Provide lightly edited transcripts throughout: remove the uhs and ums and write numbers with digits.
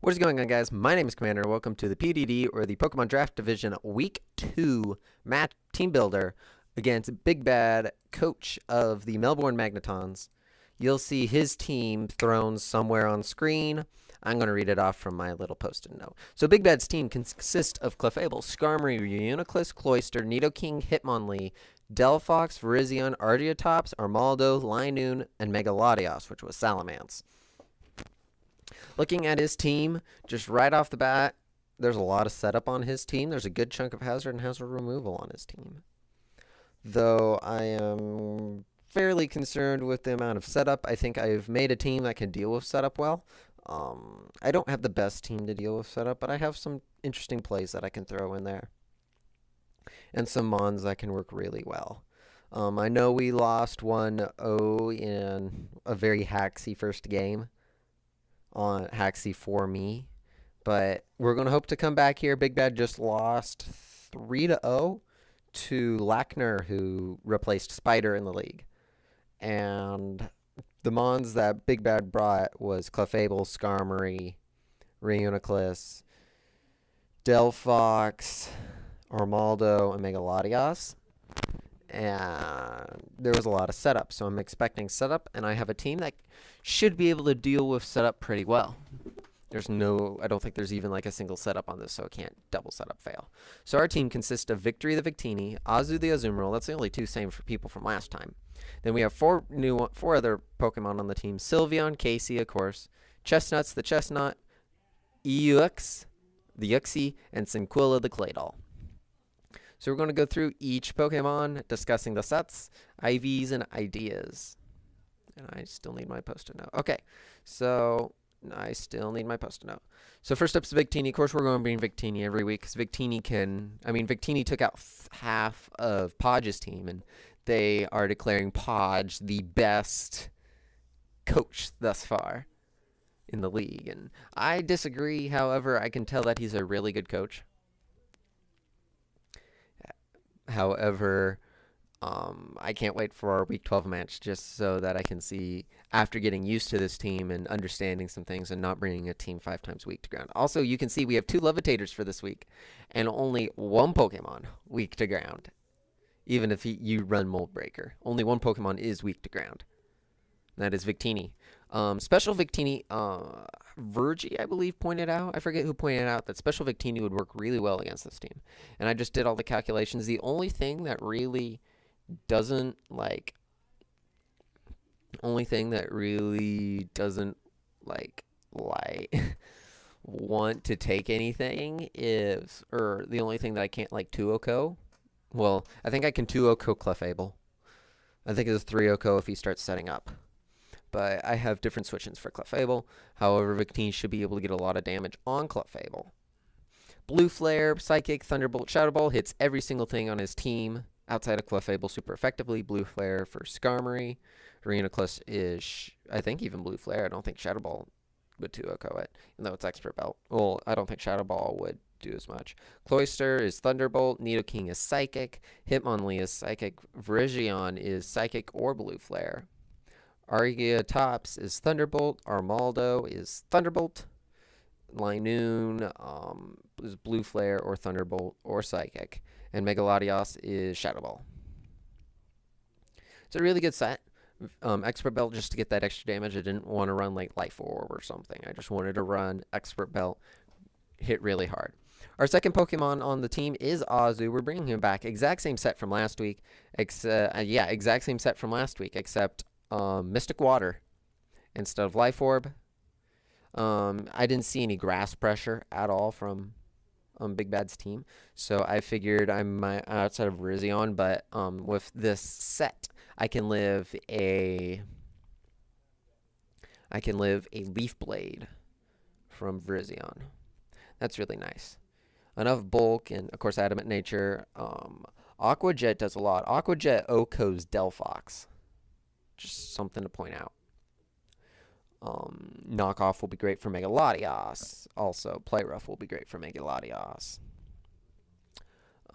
What is going on, guys? My name is Commander. Welcome to the PDD, or the Pokemon Draft Division Week 2 match team builder against Big Bad, coach of the Melbourne Magnetons. You'll see his team thrown somewhere on screen. I'm going to read it off from my little post-it note. So Big Bad's team consists of Clefable, Skarmory, Reuniclus, Cloyster, Nidoking, Hitmonlee, Delphox, Virizion, Argeotops, Armaldo, Linoon, and Megalodios, which was Salamence. Looking at his team, just right off the bat, there's a lot of setup on his team. There's a good chunk of hazard and hazard removal on his team. Though I am fairly concerned with the amount of setup. I think I've made a team that can deal with setup well. I don't have the best team to deal with setup, but I have some interesting plays that I can throw in there. And some mons that can work really well. I know we lost 1-0 in a very hacksy first game on Haxie for me, but we're going to hope to come back here. Big Bad just lost 3-0 to Lackner, who replaced Spider in the league. And the mons that Big Bad brought was Clefable, Skarmory, Reuniclus, Delphox, Armaldo, and Megalodios. And there was a lot of setup, so I'm expecting setup, and I have a team that should be able to deal with setup pretty well. I don't think there's even like a single setup on this, so it can't double setup fail. So our team consists of Victory the Victini, Azu the Azumarill. That's the only two same for people from last time. Then we have four other Pokemon on the team: Sylveon, Casey, of course, Chestnuts the Chestnut, Eux the Uxie, and Sinquilla the Claydol. So we're going to go through each Pokemon, discussing the sets, IVs, and ideas. And I still need my post-it note. Okay, so I still need my post-it note. So first up is Victini. Of course, we're going to bring Victini every week because Victini took out half of Podge's team, and they are declaring Podge the best coach thus far in the league. And I disagree. However, I can tell that he's a really good coach. However, I can't wait for our Week 12 match just so that I can see, after getting used to this team and understanding some things and not bringing a team 5 times week to ground. Also, you can see we have 2 Levitators for this week and only 1 Pokemon weak to ground. Even if you run Mold Breaker, only 1 Pokemon is weak to ground. That is Victini. Special Victini, Virgie, I believe, pointed out. I forget who pointed out that Special Victini would work really well against this team. And I just did all the calculations. The only thing that really doesn't want to take anything is, or the only thing that I can't 2-Oko. Well, I think I can 2-Oko Clefable. I think it's 3-Oko if he starts setting up. But I have different switch-ins for Clefable. However, Victini should be able to get a lot of damage on Clefable. Blue Flare, Psychic, Thunderbolt, Shadow Ball hits every single thing on his team outside of Clefable super effectively. Blue Flare for Skarmory. Reuniclus is, I think, even Blue Flare. I don't think Shadow Ball would 2-Oko it, even though it's Expert Belt. Well, I don't think Shadow Ball would do as much. Cloyster is Thunderbolt. Nidoking is Psychic. Hitmonlee is Psychic. Virizion is Psychic or Blue Flare. Argeotops is Thunderbolt. Armaldo is Thunderbolt. Linoon is Blue Flare or Thunderbolt or Psychic. And Megalodios is Shadow Ball. It's a really good set. Expert Belt just to get that extra damage. I didn't want to run Life Orb or something. I just wanted to run Expert Belt, hit really hard. Our second Pokemon on the team is Azu. We're bringing him back. Exact same set from last week. Exact same set from last week, except Mystic Water instead of Life Orb. I didn't see any grass pressure at all from Big Bad's team, so I figured I might, outside of Virizion, but with this set, I can live a Leaf Blade from Virizion. That's really nice. Enough bulk and of course Adamant Nature. Aqua Jet does a lot. Aqua Jet Oko's Delphox. Just something to point out. Knockoff will be great for Megalodios. Also, Play Rough will be great for Megalodios.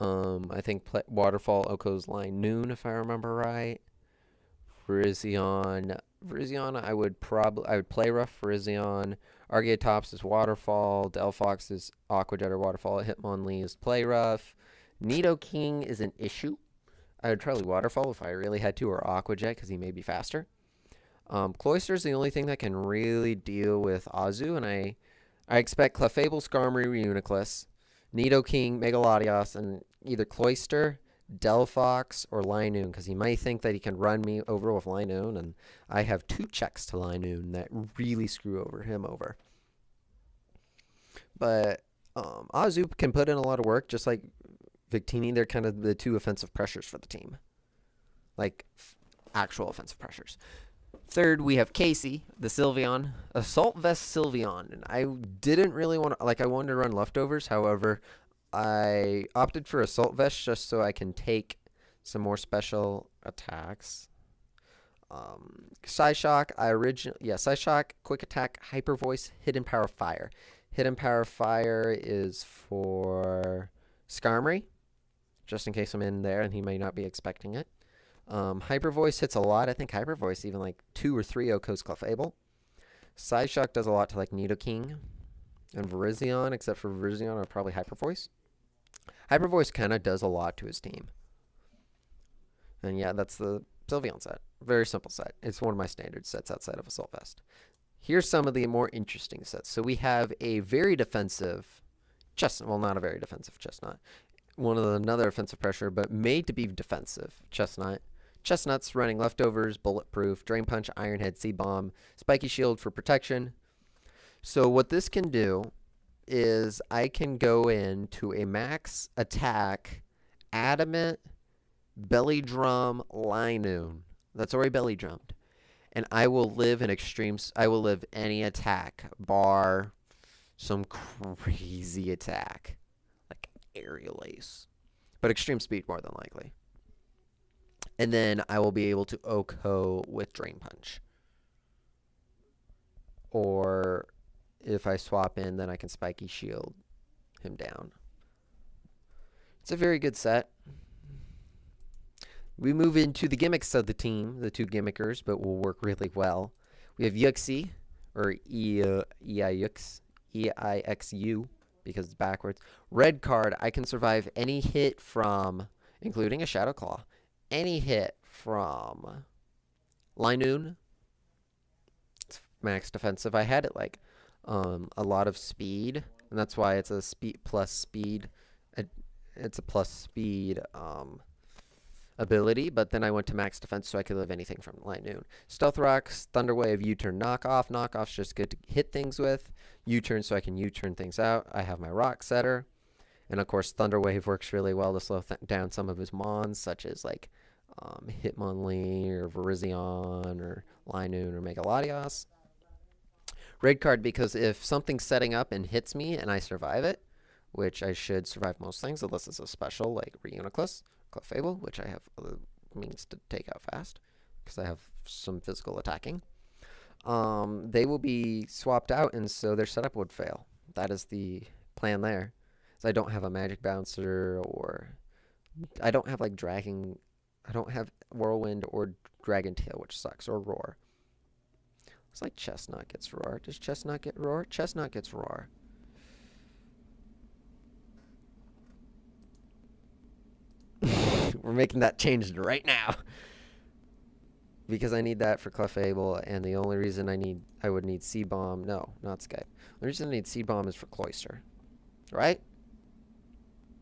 I think Waterfall Oko's Linoon, if I remember right. Virizion, I would play rough Virizion. Archeotops is Waterfall. Delphox is Aqua Jet or Waterfall. Hitmonlee is Play Rough. Nidoking is an issue. I would try Waterfall if I really had to, or Aqua Jet because he may be faster. Cloyster is the only thing that can really deal with Azu, and I expect Clefable, Skarmory, Reuniclus, Nidoking, Megalodios, and either Cloyster, Delphox, or Linoon, because he might think that he can run me over with Linoon, and I have 2 checks to Linoon that really screw him over. But Azu can put in a lot of work, just like Victini. They're kind of the 2 offensive pressures for the team. Like, actual offensive pressures. Third, we have Casey, the Sylveon, Assault Vest Sylveon. And I didn't really want to, I wanted to run leftovers. However, I opted for Assault Vest just so I can take some more special attacks. Psyshock, Psyshock, Quick Attack, Hyper Voice, Hidden Power Fire. Hidden Power Fire is for Skarmory, just in case I'm in there and he may not be expecting it. Hyper Voice hits a lot. I think Hyper Voice even like 2 or 3 OHKOs Clefable. Psyshock does a lot to like Nidoking and Virizion, except for Virizion or probably Hyper Voice. Hyper Voice kind of does a lot to his team. And yeah, that's the Sylveon set. Very simple set. It's one of my standard sets outside of Assault Vest. Here's some of the more interesting sets. So we have a very defensive Chestnut. Well, not a very defensive Chestnut. Another offensive pressure, but made to be defensive Chestnut. Chestnut's running leftovers, bulletproof, Drain Punch, Iron Head, Seed Bomb, Spiky Shield for protection. So what this can do is I can go into a max attack Adamant Belly Drum Linoon. That's already belly drummed. And I will live any attack, bar some crazy attack. Like Aerial Ace. But extreme speed more than likely. And then I will be able to OHKO with Drain Punch. Or if I swap in, then I can Spiky Shield him down. It's a very good set. We move into the gimmicks of the team, the 2 gimmickers, but will work really well. We have Yuxi, or E-I-X-U, because it's backwards. Red card, I can survive any hit from, including a Shadow Claw, any hit from Linoon. It's max defensive. I had it like a lot of speed, and that's why it's a plus speed. It's a plus speed ability, but then I went to max defense so I could live anything from Linoon. Stealth Rocks, Thunder Wave, U-turn, Knockoff. Knockoff's just good to hit things with. U-turn so I can U-turn things out. I have my Rock Setter. And of course, Thunder Wave works really well to slow down some of his Mons, such as like Hitmonlee or Virizion or Linoon or Megalodios. Red card, because if something's setting up and hits me and I survive it, which I should survive most things unless it's a special like Reuniclus, Clefable, which I have other means to take out fast because I have some physical attacking. They will be swapped out, and so their setup would fail. That is the plan there. So I don't have a Magic Bouncer, or I don't have like Dragon. I don't have Whirlwind or Dragon Tail, which sucks, or Roar. Looks like Chestnut gets Roar. Does Chestnut get Roar? Chestnut gets Roar. We're making that change right now. Because I need that for Clefable, and the only reason I would need Seed Bomb. No, not Skype. The reason I need Seed Bomb is for Cloyster. Right?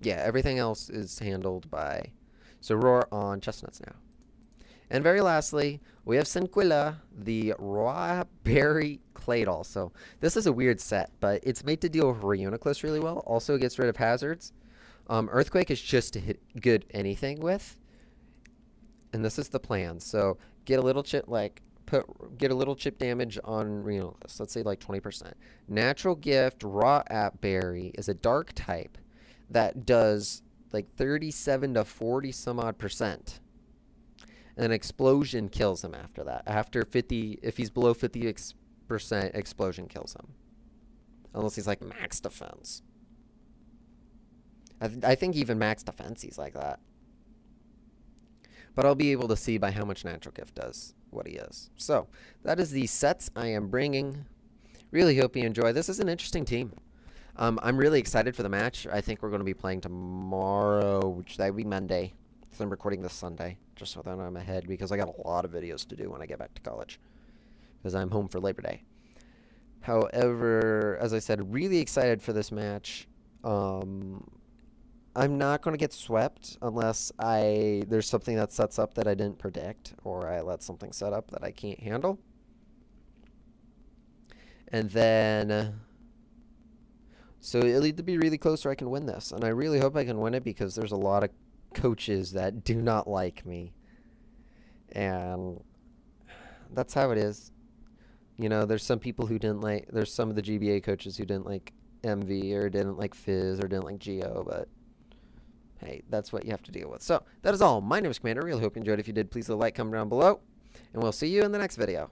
Yeah, everything else is handled by. So Roar on Chestnuts now. And very lastly, we have Sinquilla, the Raw Berry Claydol. So this is a weird set, but it's made to deal with Reuniclus really well. Also gets rid of hazards. Earthquake is just to hit good anything with. And this is the plan. So get a little chip damage on Reuniclus. Let's say like 20%. Natural Gift Raw Berry is a dark type that does like 37 to 40 some odd percent. And an explosion kills him after that. After 50, if he's below 50%, explosion kills him. Unless he's like max defense. I think even max defense he's like that. But I'll be able to see by how much Natural Gift does what he is. So, that is the sets I am bringing Really hope you enjoy. This is an interesting team. I'm really excited for the match. I think we're going to be playing tomorrow, which that would be Monday. So I'm recording this Sunday, just so that I'm ahead, because I got a lot of videos to do when I get back to college, because I'm home for Labor Day. However, as I said, really excited for this match. I'm not going to get swept unless there's something that sets up that I didn't predict, or I let something set up that I can't handle. And then, so it'll either be really close or I can win this. And I really hope I can win it, because there's a lot of coaches that do not like me. And that's how it is. You know, there's some people who didn't like, there's some of the GBA coaches who didn't like MV, or didn't like Fizz, or didn't like Geo, but hey, that's what you have to deal with. So, that is all. My name is Commander. I really hope you enjoyed. If you did, please leave a like, comment down below, and we'll see you in the next video.